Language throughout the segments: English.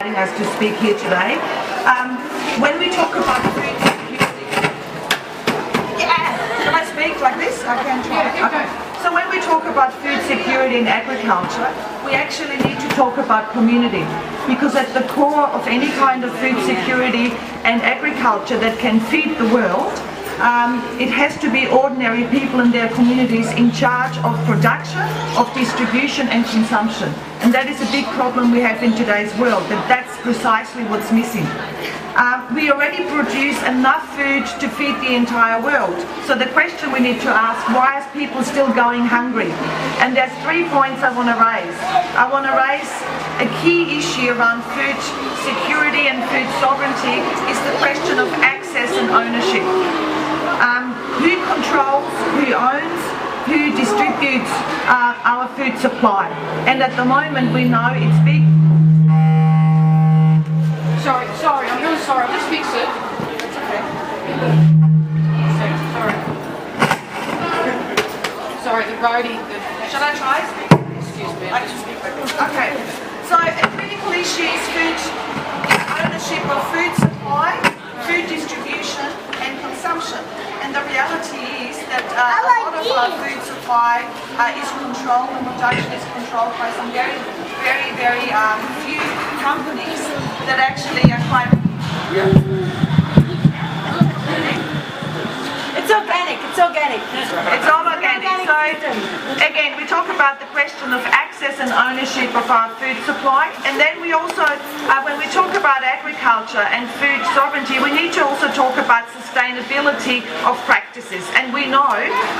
inviting us to speak here today. When we talk about food security... Can I speak like this? I can try. Okay. So when we talk about food security in agriculture, we actually need to talk about community, because at the core of any kind of food security and agriculture that can feed the world, it has to be ordinary people in their communities in charge of production, of distribution and consumption. And that is a big problem we have in today's world, that's precisely what's missing. We already produce enough food to feed the entire world. So the question we need to ask, why is people still going hungry? And there's 3 points I want to raise. I want to raise a key issue around food security and food sovereignty is the question of access and ownership. Who controls, who owns, who distributes our food supply? And at the moment we know it's big. Sorry, I'm really sorry. I'll just fix it. It's okay. Sorry, the roadie. Shall I try? Excuse me. I can speak like this. Okay. So a critical issue is ownership of food supply, food distribution and consumption. And the reality is that a lot of our food supply is controlled, and production is controlled by some very few companies that actually are quite... It's organic. It's all organic. So again, we talk about the question of access and ownership of our food supply, and then we also, when we talk about agriculture and food sovereignty, we need to also talk about sustainability of practices. And we know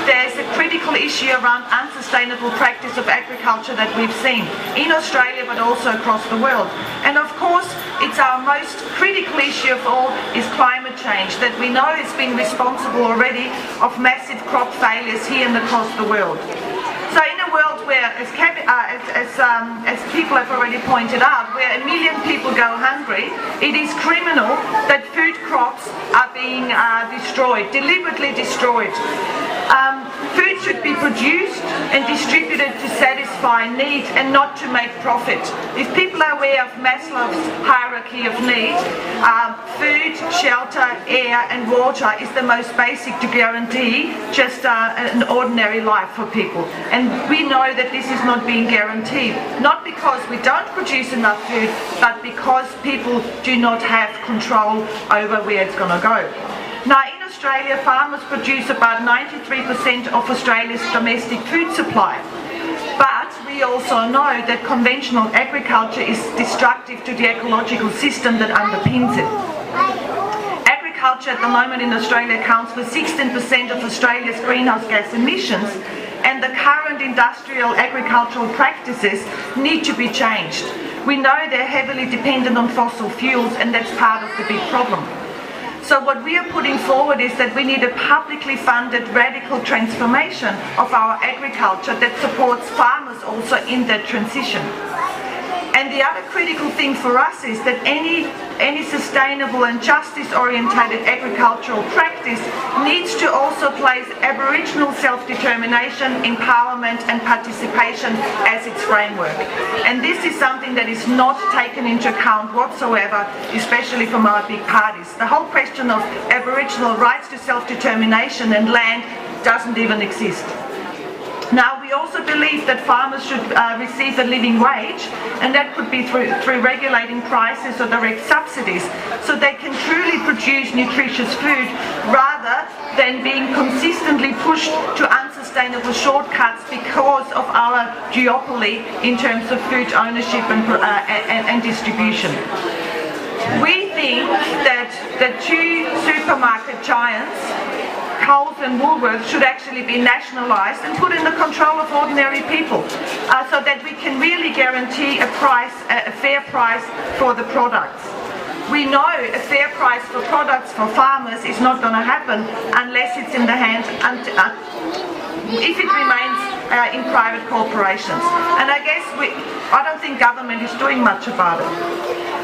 there's a critical issue around unsustainable practice of agriculture that we've seen in Australia but also across the world. And of course, it's our most critical issue of all is climate change, that we know has been responsible already of massive crop failures here and across the world. So in a world where, as people have already pointed out, where 1 million people go hungry, it is criminal that food crops are being destroyed, deliberately destroyed. Food should be produced and distributed to satisfy needs and not to make profit. If people are aware of Maslow's hierarchy of need, food, shelter, air and water is the most basic to guarantee just an ordinary life for people. And we know that this is not being guaranteed, not because we don't produce enough food, but because people do not have control over where it's going to go. Now in Australia, farmers produce about 93% of Australia's domestic food supply. But we also know that conventional agriculture is destructive to the ecological system that underpins it. Agriculture at the moment in Australia accounts for 16% of Australia's greenhouse gas emissions, and the current industrial agricultural practices need to be changed. We know they're heavily dependent on fossil fuels, and that's part of the big problem. So what we are putting forward is that we need a publicly funded radical transformation of our agriculture that supports farmers also in that transition. And the other critical thing for us is that any sustainable and justice-orientated agricultural practice needs to also place Aboriginal self-determination, empowerment and participation as its framework. And this is something that is not taken into account whatsoever, especially from our big parties. The whole question of Aboriginal rights to self-determination and land doesn't even exist. Now, we also believe that farmers should receive a living wage, and that could be through regulating prices or direct subsidies, so they can truly produce nutritious food rather than being consistently pushed to unsustainable shortcuts because of our duopoly in terms of food ownership and distribution. We think that the two supermarket giants, Coles and Woolworths, should actually be nationalised and put in the control of ordinary people, so that we can really guarantee a fair price for the products. We know a fair price for products for farmers is not going to happen unless it's in the hands, if it remains in private corporations. And I guess I don't think government is doing much about it.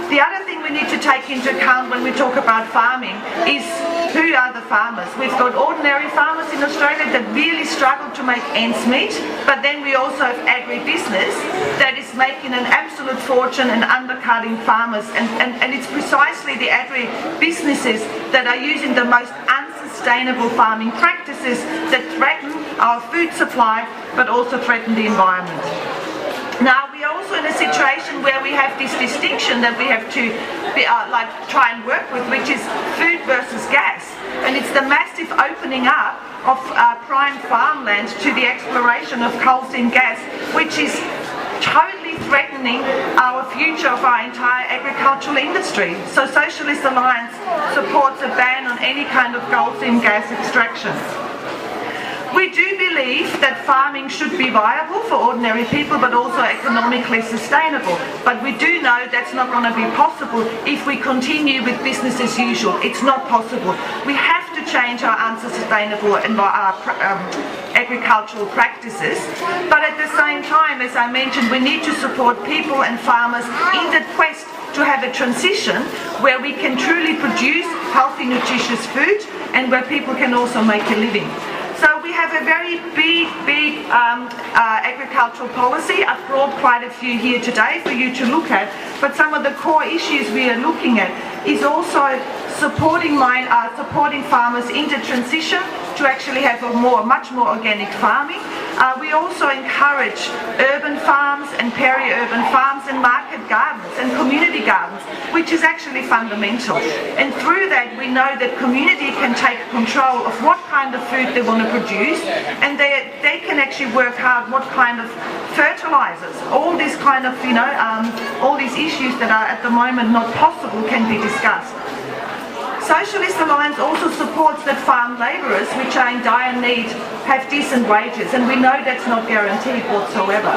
The other thing we need to take into account when we talk about farming is who are the farmers. We've got ordinary farmers in Australia that really struggle to make ends meet, but then we also have agribusiness that is making an absolute fortune and undercutting farmers, and it's precisely the agribusinesses that are using the most unsustainable farming practices that threaten our food supply but also threaten the environment. Now, we are also in a situation where we have this distinction that we have to try and work with, which is food versus gas. And it's the massive opening up of prime farmland to the exploration of coal seam gas, which is totally threatening our future of our entire agricultural industry. So Socialist Alliance supports a ban on any kind of coal seam gas extraction. We do believe that farming should be viable for ordinary people but also economically sustainable. But we do know that's not going to be possible if we continue with business as usual. It's not possible. We have to change our unsustainable agricultural practices. But at the same time, as I mentioned, we need to support people and farmers in the quest to have a transition where we can truly produce healthy, nutritious food and where people can also make a living. So we have a very big agricultural policy. I've brought quite a few here today for you to look at, but some of the core issues we are looking at is also supporting farmers in the transition to actually have much more organic farming. We also encourage urban farms and peri-urban farms and market gardens and community gardens, which is actually fundamental. And through that, we know that community can take control of what kind of food they want to produce, and they can actually work hard what kind of fertilizers, all these kind of, all these issues that are at the moment not possible can be discussed. Socialist Alliance also supports that farm labourers, which are in dire need, have decent wages, and we know that's not guaranteed whatsoever.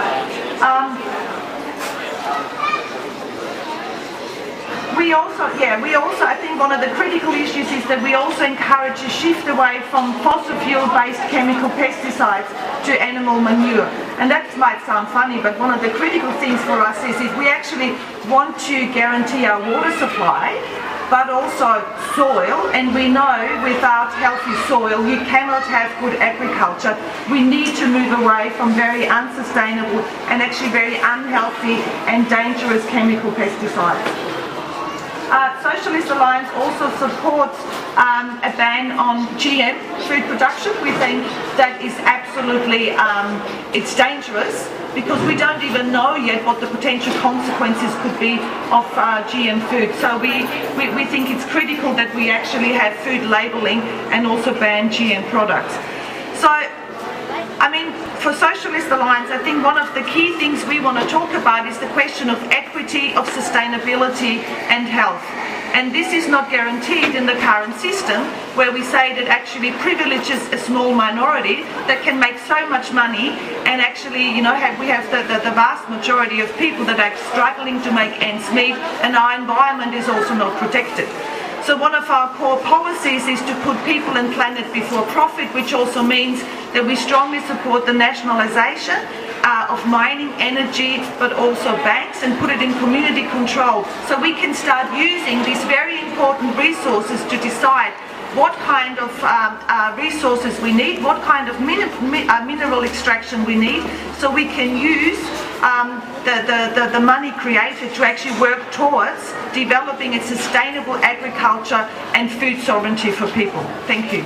We also, I think one of the critical issues is that we also encourage a shift away from fossil fuel-based chemical pesticides to animal manure. And that might sound funny, but one of the critical things for us is if we actually want to guarantee our water supply, but also soil, and we know without healthy soil you cannot have good agriculture. We need to move away from very unsustainable and actually very unhealthy and dangerous chemical pesticides. Socialist Alliance also supports a ban on GM food production. We think that is absolutely, it's dangerous because we don't even know yet what the potential consequences could be of GM food. So we think it's critical that we actually have food labelling and also ban GM products. So, I mean, for Socialist Alliance, I think one of the key things we want to talk about is the question of equity, of sustainability and health. And this is not guaranteed in the current system, where we say that actually privileges a small minority that can make so much money, and actually, we have the vast majority of people that are struggling to make ends meet, and our environment is also not protected. So one of our core policies is to put people and planet before profit, which also means that we strongly support the nationalisation of mining, energy, but also banks, and put it in community control, so we can start using these very important resources to decide what kind of resources we need, what kind of mineral extraction we need, so we can use the money created to actually work towards developing a sustainable agriculture and food sovereignty for people. Thank you.